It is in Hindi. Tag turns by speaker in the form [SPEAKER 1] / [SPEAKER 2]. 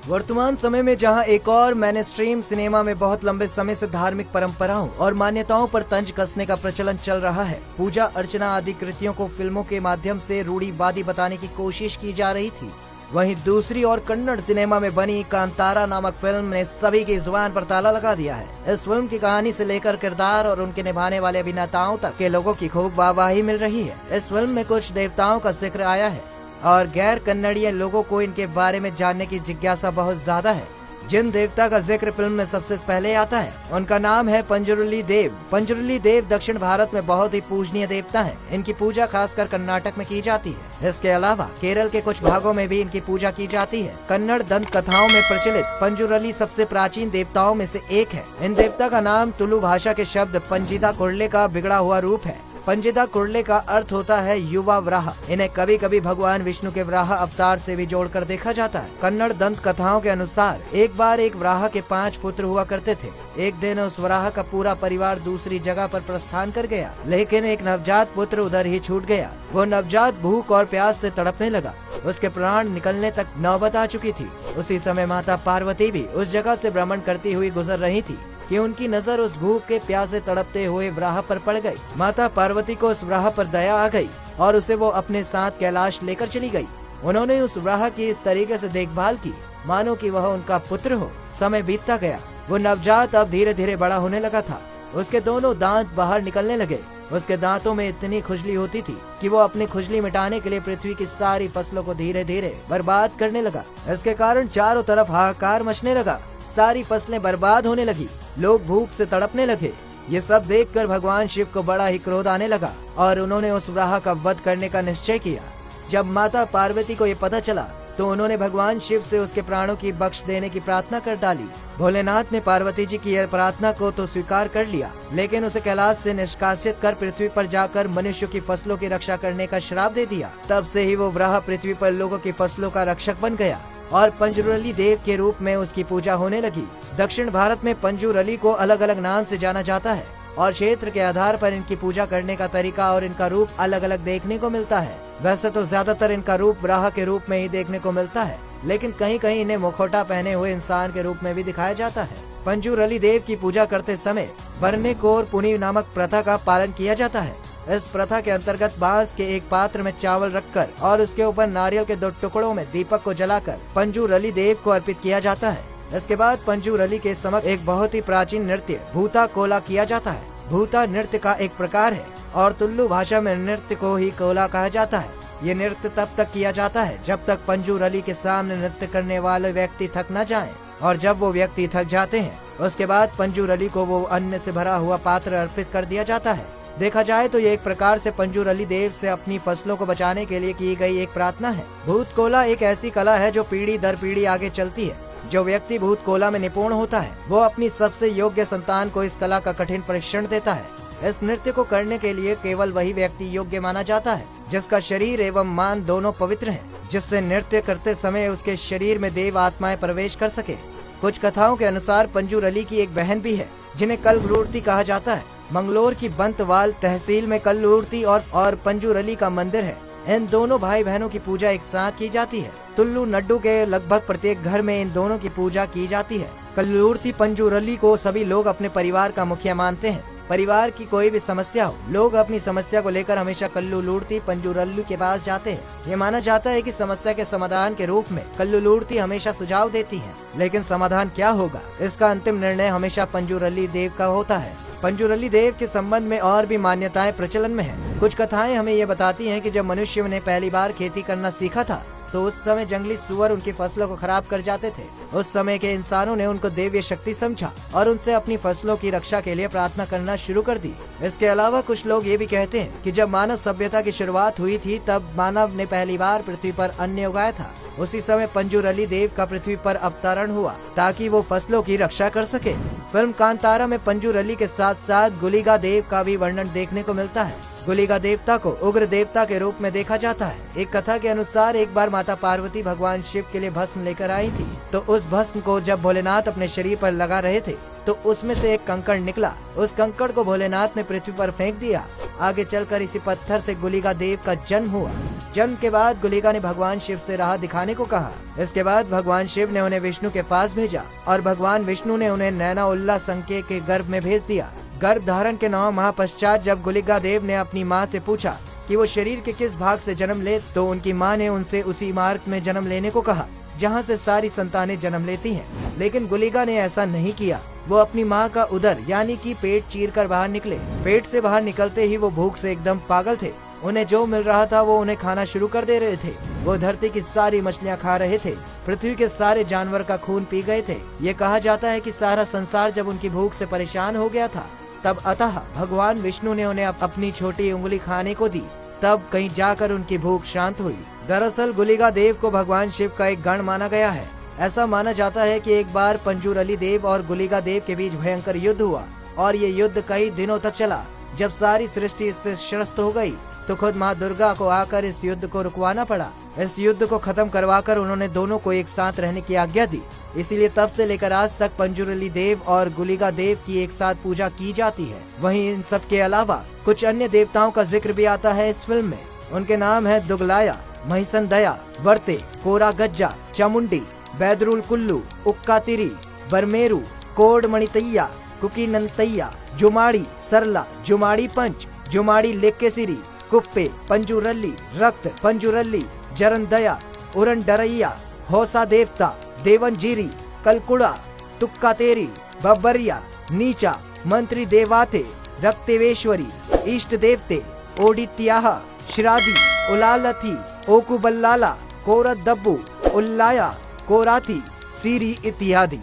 [SPEAKER 1] वर्तमान समय में जहां एक और मेनस्ट्रीम सिनेमा में बहुत लंबे समय से धार्मिक परंपराओं और मान्यताओं पर तंज कसने का प्रचलन चल रहा है, पूजा अर्चना आदि कृतियों को फिल्मों के माध्यम से रूढ़िवादी बताने की कोशिश की जा रही थी। वहीं दूसरी ओर कन्नड़ सिनेमा में बनी कांतारा नामक फिल्म ने सभी की जुबान पर ताला लगा दिया है। इस फिल्म की कहानी से लेकर किरदार और उनके निभाने वाले अभिनेताओं तक के लोगों की खूब वाहवाही मिल रही है। इस फिल्म में कुछ देवताओं का जिक्र आया है और गैर कन्नड़ीय लोगों को इनके बारे में जानने की जिज्ञासा बहुत ज्यादा है। जिन देवता का जिक्र फिल्म में सबसे पहले आता है उनका नाम है पंजुरुली देव। पंजुरुली देव दक्षिण भारत में बहुत ही पूजनीय देवता हैं। इनकी पूजा खासकर कर्नाटक में की जाती है। इसके अलावा केरल के कुछ भागों में भी इनकी पूजा की जाती है। कन्नड़ दंत कथाओं में प्रचलित पंजुरुली सबसे प्राचीन देवताओं में से एक है। इन देवता का नाम तुलु भाषा के शब्द पंजिदा कुर्ले का बिगड़ा हुआ रूप है। पंजिदा कुर्ले का अर्थ होता है युवा वराह। इन्हें कभी कभी भगवान विष्णु के वराह अवतार से भी जोड़कर देखा जाता है। कन्नड़ दंत कथाओं के अनुसार एक बार एक वराह के 5 पुत्र हुआ करते थे। एक दिन उस वराह का पूरा परिवार दूसरी जगह पर प्रस्थान कर गया, लेकिन एक नवजात पुत्र उधर ही छूट गया। वो नवजात भूख और प्यास से तड़पने लगा। उसके प्राण निकलने तक नौबत आ चुकी थी। उसी समय माता पार्वती भी उस जगह से भ्रमण करती हुई गुजर रही थी कि उनकी नजर उस भूख के प्यासे तड़पते हुए वराह पर पड़ गई। माता पार्वती को उस वराह पर दया आ गई और उसे वो अपने साथ कैलाश लेकर चली गई। उन्होंने उस वराह की इस तरीके से देखभाल की मानो कि वह उनका पुत्र हो। समय बीतता गया। वो नवजात अब धीरे धीरे बड़ा होने लगा था। उसके दोनों दांत बाहर निकलने लगे। उसके दांतों में इतनी खुजली होती थी कि वो अपनी खुजली मिटाने के लिए पृथ्वी की सारी फसलों को धीरे धीरे बर्बाद करने लगा। इसके कारण चारों तरफ हाहाकार मचने लगा। सारी फसलें बर्बाद होने लगी। लोग भूख से तड़पने लगे। ये सब देखकर भगवान शिव को बड़ा ही क्रोध आने लगा और उन्होंने उस वराह का वध करने का निश्चय किया। जब माता पार्वती को ये पता चला तो उन्होंने भगवान शिव से उसके प्राणों की बख्श देने की प्रार्थना कर डाली। भोलेनाथ ने पार्वती जी की यह प्रार्थना को तो स्वीकार कर लिया, लेकिन उसे कैलाश से निष्कासित कर पृथ्वी पर जाकर मनुष्य की फसलों की रक्षा करने का श्राप दे दिया। तब से ही वो वराह पृथ्वी पर लोगों की फसलों का रक्षक बन गया और पंजुरुली देव के रूप में उसकी पूजा होने लगी। दक्षिण भारत में पंजुरुली को अलग अलग नाम से जाना जाता है और क्षेत्र के आधार पर इनकी पूजा करने का तरीका और इनका रूप अलग अलग देखने को मिलता है। वैसे तो ज्यादातर इनका रूप वराह के रूप में ही देखने को मिलता है, लेकिन कहीं कहीं इन्हें मुखौटा पहने हुए इंसान के रूप में भी दिखाया जाता है। पंजुरुली देव की पूजा करते समय बरने कोर पुनी नामक प्रथा का पालन किया जाता है। इस प्रथा के अंतर्गत बांस के एक पात्र में चावल रखकर और उसके ऊपर नारियल के 2 टुकड़ों में दीपक को जलाकर पंजुरुली देव को अर्पित किया जाता है। इसके बाद पंजुरुली के समक्ष एक बहुत ही प्राचीन नृत्य भूता कोला किया जाता है। भूता नृत्य का एक प्रकार है और तुलु भाषा में नृत्य को ही कोला कहा जाता है। ये नृत्य तब तक किया जाता है जब तक पंजुरुली के सामने नृत्य करने वाले व्यक्ति थक न जाएं, और जब वो व्यक्ति थक जाते हैं उसके बाद पंजुरुली को वो अन्न से भरा हुआ पात्र अर्पित कर दिया जाता है। देखा जाए तो ये एक प्रकार से पंजुरुली देव से अपनी फसलों को बचाने के लिए की गई एक प्रार्थना है। भूत कोला एक ऐसी कला है जो पीढ़ी दर पीढ़ी आगे चलती है। जो व्यक्ति भूत कोला में निपुण होता है वो अपनी सबसे योग्य संतान को इस कला का कठिन परीक्षण देता है। इस नृत्य को करने के लिए केवल वही व्यक्ति योग्य माना जाता है जिसका शरीर एवं मान दोनों पवित्र हैं, जिससे नृत्य करते समय उसके शरीर में देव आत्माएं प्रवेश कर सके। कुछ कथाओं के अनुसार पंजुरुली की एक बहन भी है जिन्हें कलरूर्ती कहा जाता है। मंगलोर की बंतवाल तहसील में कलरूर्ती और पंजुरुली का मंदिर है। इन दोनों भाई बहनों की पूजा एक साथ की जाती है। तुल्लू नड्डू के लगभग प्रत्येक घर में इन दोनों की पूजा की जाती है। कलरूर्ती पंजुरुली को सभी लोग अपने परिवार का मुखिया मानते हैं। परिवार की कोई भी समस्या हो, लोग अपनी समस्या को लेकर हमेशा कल्लूलूर्ती पंजुरुली के पास जाते हैं। ये माना जाता है कि समस्या के समाधान के रूप में कल्लूलूर्ती हमेशा सुझाव देती है, लेकिन समाधान क्या होगा इसका अंतिम निर्णय हमेशा पंजुरुली देव का होता है। पंजुरुली देव के संबंध में और भी मान्यताएं प्रचलन में है। कुछ कथाएं हमें ये बताती हैं कि जब मनुष्य ने पहली बार खेती करना सीखा था तो उस समय जंगली सुअर उनकी फसलों को खराब कर जाते थे। उस समय के इंसानों ने उनको देवीय शक्ति समझा और उनसे अपनी फसलों की रक्षा के लिए प्रार्थना करना शुरू कर दी। इसके अलावा कुछ लोग ये भी कहते हैं कि जब मानव सभ्यता की शुरुआत हुई थी तब मानव ने पहली बार पृथ्वी पर अन्न उगाया था। उसी समय पंजुरुली देव का पृथ्वी पर अवतरण हुआ ताकि वो फसलों की रक्षा कर सके। फिल्म कांतारा में पंजुरुली के साथ साथ गुलिगा देव का भी वर्णन देखने को मिलता है। गुलिगा देवता को उग्र देवता के रूप में देखा जाता है। एक कथा के अनुसार एक बार माता पार्वती भगवान शिव के लिए भस्म लेकर आई थी, तो उस भस्म को जब भोलेनाथ अपने शरीर पर लगा रहे थे तो उसमें से एक कंकड़ निकला। उस कंकड़ को भोलेनाथ ने पृथ्वी पर फेंक दिया। आगे चलकर इसी पत्थर से गुलिका देव का जन्म हुआ। जन्म के बाद गुलिका ने भगवान शिव से राह दिखाने को कहा। इसके बाद भगवान शिव ने उन्हें विष्णु के पास भेजा और भगवान विष्णु ने उन्हें नैना उल्ला संके के गर्भ में भेज दिया। गर्भ धारण के 9 माह पश्चात जब गुलिका देव ने अपनी माँ से पूछा कि वो शरीर के किस भाग से जन्म ले, तो उनकी माँ ने उनसे उसी मार्ग में जन्म लेने को कहा जहाँ से सारी संतानें जन्म लेती हैं। लेकिन गुलिका ने ऐसा नहीं किया। वो अपनी माँ का उदर यानी कि पेट चीरकर बाहर निकले। पेट से बाहर निकलते ही वो भूख से एकदम पागल थे। उन्हें जो मिल रहा था वो उन्हें खाना शुरू कर दे रहे थे। वो धरती की सारी मछलियाँ खा रहे थे। पृथ्वी के सारे जानवर का खून पी गए थे। ये कहा जाता है कि सारा संसार जब उनकी भूख से परेशान हो गया था, तब अतः भगवान विष्णु ने उन्हें अपनी छोटी उंगली खाने को दी। तब कहीं जाकर उनकी भूख शांत हुई। दरअसल गुलिका देव को भगवान शिव का एक गण माना गया है। ऐसा माना जाता है कि एक बार पंजूर अली देव और गुलिका देव के बीच भयंकर युद्ध हुआ और ये युद्ध कई दिनों तक चला। जब सारी सृष्टि इससे त्रस्त हो गई तो खुद माँ दुर्गा को आकर इस युद्ध को रुकवाना पड़ा। इस युद्ध को खत्म करवाकर उन्होंने दोनों को एक साथ रहने की आज्ञा दी। इसीलिए तब से लेकर आज तक पंजूर अली देव और गुलिका देव की एक साथ पूजा की जाती है। वहीं इन सब के अलावा कुछ अन्य देवताओं का जिक्र भी आता है इस फिल्म में। उनके नाम है दुगलाया, महिसन दया, वर्ते, कोरा गज्जा, चामुंडी, बैदरुल कुल्लू, उक्का तिरी, बरमेरू, कोड मणितैया, कुकी नंतैया, जुमाड़ी सरला, जुमाड़ी पंच, जुमाड़ी लेक्केसिरी, कुप्पे, पंजूरल्ली, रक्त, पंजूरल्ली, जरन दया, उरन डरैया, होसा देवता, देवनजीरी, कलकुड़ा, तुक्का तेरी, बब्बरिया, नीचा, मंत्री देवाते, रक्तेवेश्वरी, इष्ट देवते, ओडित्याह, श्रादी, उलालथी, ओकुबल्लाला, कोरत दब्बू, उल्लाया, कोराथी, सीरी इत्यादि।